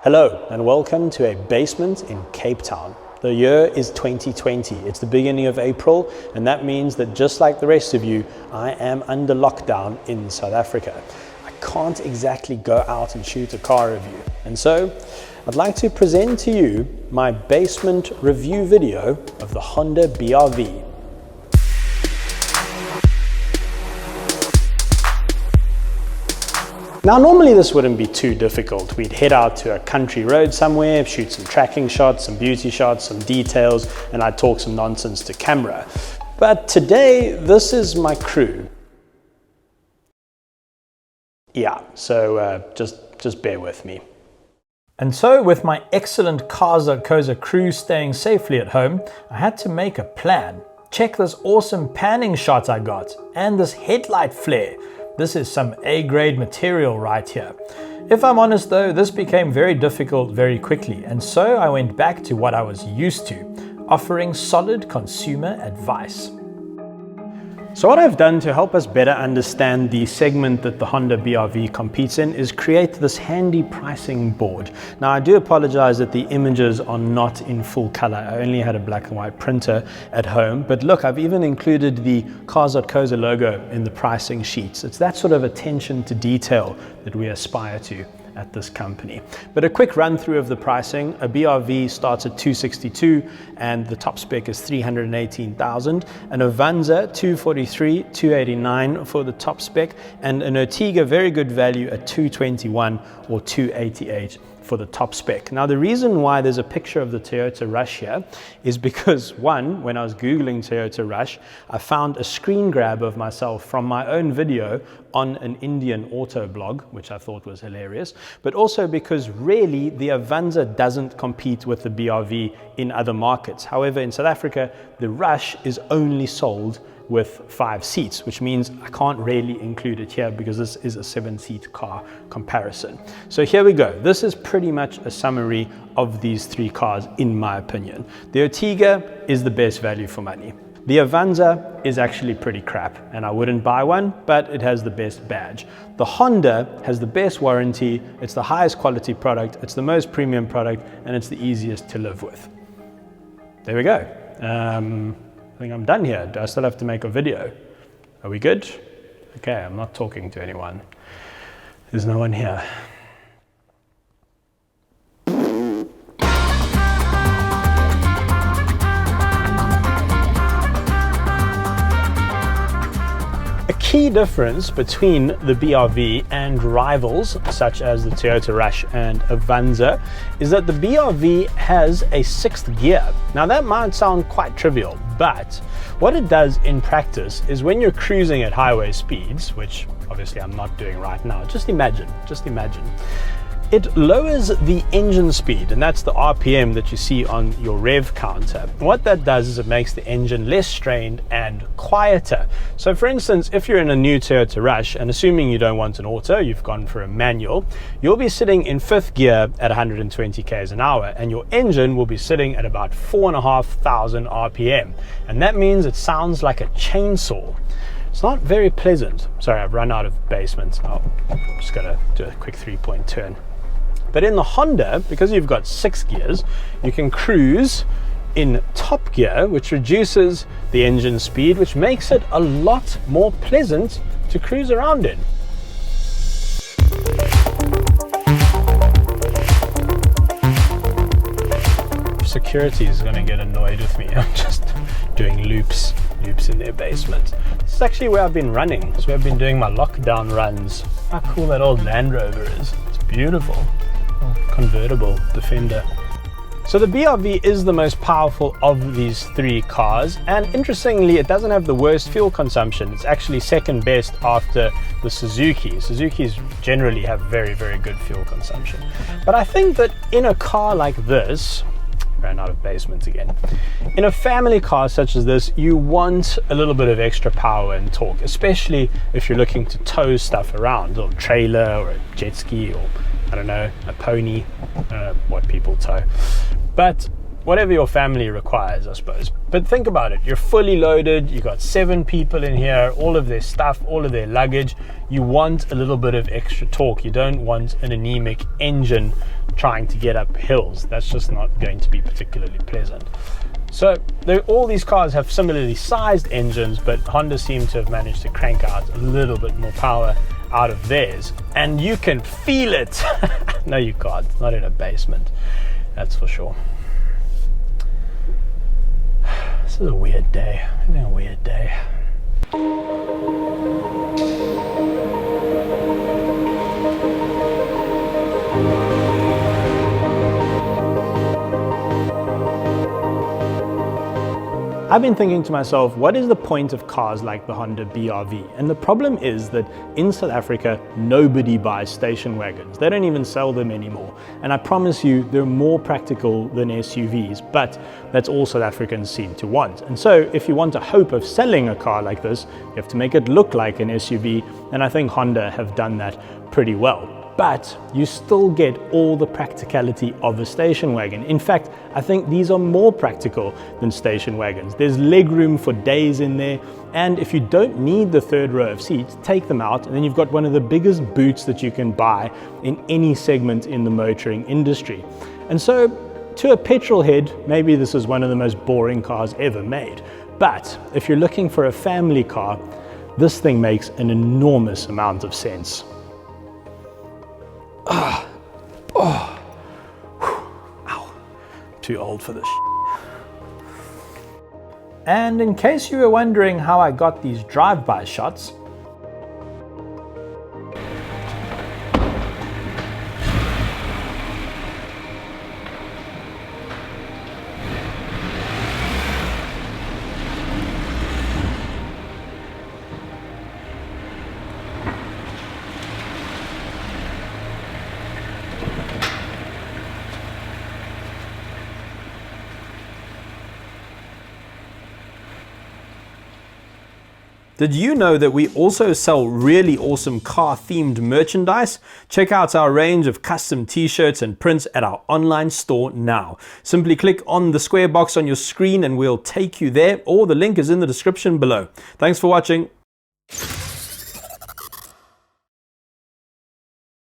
Hello and welcome to a basement in Cape Town. The year is 2020. It's the beginning of April, and that means that just like the rest of you, I am under lockdown in South Africa. I can't exactly go out and shoot a car review. And so I'd like to present to you my basement review video of the Honda BRV. Now, normally this wouldn't be too difficult. We'd head out to a country road somewhere, shoot some tracking shots, some beauty shots, some details, and I'd talk some nonsense to camera. But today, this is my crew. Yeah, so just bear with me. And so, with my excellent Cars.co.za crew staying safely at home, I had to make a plan. Check this awesome panning shot I got, and this headlight flare. This is some A-grade material right here. If I'm honest though, this became very difficult very quickly, and so I went back to what I was used to, offering solid consumer advice. So what I've done to help us better understand the segment that the Honda BRV competes in is create this handy pricing board. Now, I do apologize that the images are not in full color. I only had a black and white printer at home, but look, I've even included the Cars.co.za logo in the pricing sheets. It's that sort of attention to detail that we aspire to at this company. But a quick run through of the pricing. A BRV starts at 262 and the top spec is 318,000. An Avanza 243, 289 for the top spec, and an Ertiga very good value at 221 or 288 for the top spec. Now, the reason why there's a picture of the Toyota Rush here is because, one, when I was Googling Toyota Rush, I found a screen grab of myself from my own video on an Indian auto blog, which I thought was hilarious, but also because really the Avanza doesn't compete with the BRV in other markets. However, in South Africa, the Rush is only sold with 5 seats, which means I can't really include it here because this is a 7-seat car comparison. So here we go. This is pretty much a summary of these 3 cars in my opinion. The Ertiga is the best value for money. The Avanza is actually pretty crap and I wouldn't buy one, but it has the best badge. The Honda has the best warranty, it's the highest quality product, it's the most premium product, and it's the easiest to live with. There we go. I think I'm done here. Do I still have to make a video? Are we good? Okay, I'm not talking to anyone. There's no one here. A key difference between the BRV and rivals such as the Toyota Rush and Avanza is that the BRV has a 6th gear. Now that might sound quite trivial, but what it does in practice is when you're cruising at highway speeds, which obviously I'm not doing right now, just imagine, it lowers the engine speed, and that's the RPM that you see on your rev counter. What that does is it makes the engine less strained and quieter. So for instance, if you're in a new Toyota Rush, and assuming you don't want an auto, you've gone for a manual, you'll be sitting in 5th gear at 120 k's an hour, and your engine will be sitting at about 4,500 RPM. And that means it sounds like a chainsaw. It's not very pleasant. Sorry, I've run out of basement. Oh, I'm just gonna do a quick 3-point turn. But in the Honda, because you've got 6 gears, you can cruise in top gear, which reduces the engine speed, which makes it a lot more pleasant to cruise around in. Security is going to get annoyed with me. I'm just doing loops in their basement. This is actually where I've been running. This is where I've been doing my lockdown runs. How cool that old Land Rover is. It's beautiful. Convertible Defender. So the BRV is the most powerful of these 3 cars, and interestingly it doesn't have the worst fuel consumption. It's actually second best after the Suzuki. Suzukis generally have very, very good fuel consumption. But I think that in a car like this, ran out of basement again. In a family car such as this, you want a little bit of extra power and torque, especially if you're looking to tow stuff around, a little trailer or a jet ski or I don't know, a pony, I don't know what people tow. But whatever your family requires, I suppose. But think about it, you're fully loaded, you got 7 people in here, all of their stuff, all of their luggage. You want a little bit of extra torque. You don't want an anemic engine trying to get up hills. That's just not going to be particularly pleasant. So all these cars have similarly sized engines, but Honda seem to have managed to crank out a little bit more power out of theirs, and you can feel it. No, you can't, not in a basement, that's for sure. This is a weird day, having a weird day. I've been thinking to myself, what is the point of cars like the Honda BRV? And the problem is that in South Africa, nobody buys station wagons. They don't even sell them anymore. And I promise you, they're more practical than SUVs, but that's all South Africans seem to want. And so if you want a hope of selling a car like this, you have to make it look like an SUV. And I think Honda have done that pretty well. But you still get all the practicality of a station wagon. In fact, I think these are more practical than station wagons. There's legroom for days in there, and if you don't need the third row of seats, take them out, and then you've got one of the biggest boots that you can buy in any segment in the motoring industry. And so, to a petrol head, maybe this is one of the most boring cars ever made. But if you're looking for a family car, this thing makes an enormous amount of sense. Ow. Too old for this. And in case you were wondering how I got these drive-by shots, did you know that we also sell really awesome car-themed merchandise? Check out our range of custom t-shirts and prints at our online store now. Simply click on the square box on your screen and we'll take you there, or the link is in the description below. Thanks for watching.